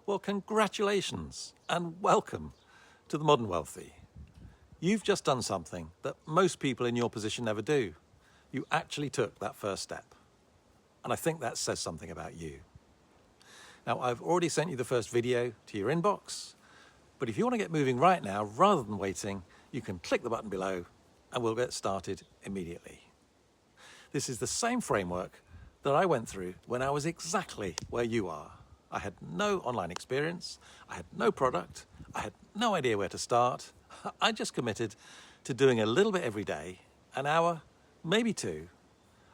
Well, congratulations and welcome to the Modern Wealthy. You've just done something that most people in your position never do. You actually took that first step. And I think that says something about you. Now, I've already sent you the first video to your inbox, but if you want to get moving right now, rather than waiting, you can click the button below and we'll get started immediately. This is the same framework that I went through when I was exactly where you are. I had no online experience, I had no product, I had no idea where to start. I just committed to doing a little bit every day, an hour, maybe two,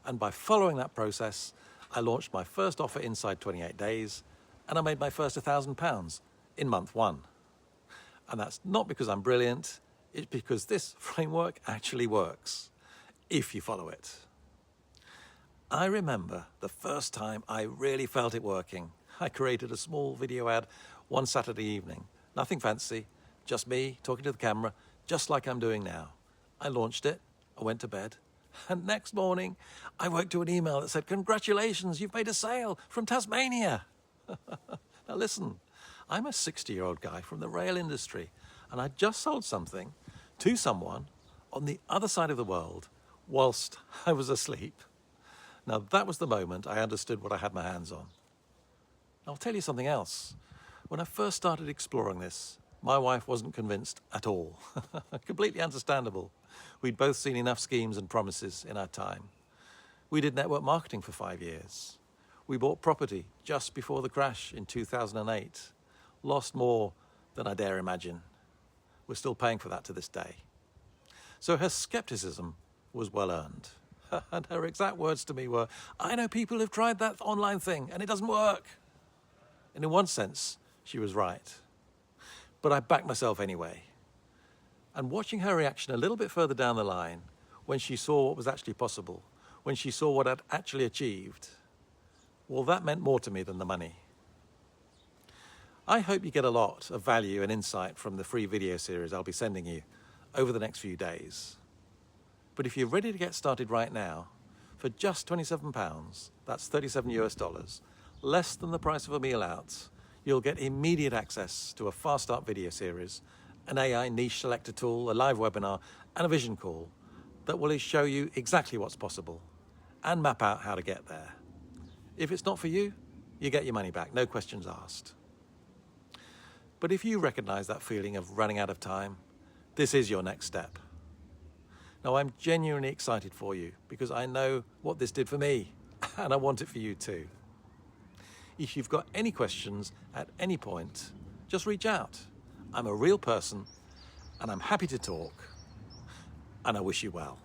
and by following that process, I launched my first offer inside 28 days, and I made my first £1,000 in month one. And that's not because I'm brilliant, it's because this framework actually works, if you follow it. I remember the first time I really felt it working. I created a small video ad one Saturday evening. Nothing fancy, just me talking to the camera, just like I'm doing now. I launched it, I went to bed, and next morning I woke to an email that said, "Congratulations, you've made a sale from Tasmania." Now listen, I'm a 60-year-old guy from the rail industry, and I just sold something to someone on the other side of the world whilst I was asleep. Now that was the moment I understood what I had my hands on. I'll tell you something else. When I first started exploring this, my wife wasn't convinced at all. Completely understandable. We'd both seen enough schemes and promises in our time. We did network marketing for 5 years. We bought property just before the crash in 2008. Lost more than I dare imagine. We're still paying for that to this day. So her skepticism was well earned. And her exact words to me were, "I know people who've tried that online thing and it doesn't work." And in one sense, she was right. But I backed myself anyway. And watching her reaction a little bit further down the line, when she saw what was actually possible, when she saw what I'd actually achieved, well, that meant more to me than the money. I hope you get a lot of value and insight from the free video series I'll be sending you over the next few days. But if you're ready to get started right now, for just £27, that's $37 US, less than the price of a meal out, you'll get immediate access to a Fast Start video series, an AI niche selector tool, a live webinar, and a vision call that will show you exactly what's possible and map out how to get there. If it's not for you, you get your money back, no questions asked. But if you recognize that feeling of running out of time, this is your next step. Now, I'm genuinely excited for you because I know what this did for me, and I want it for you too. If you've got any questions at any point, just reach out. I'm a real person, and I'm happy to talk, and I wish you well.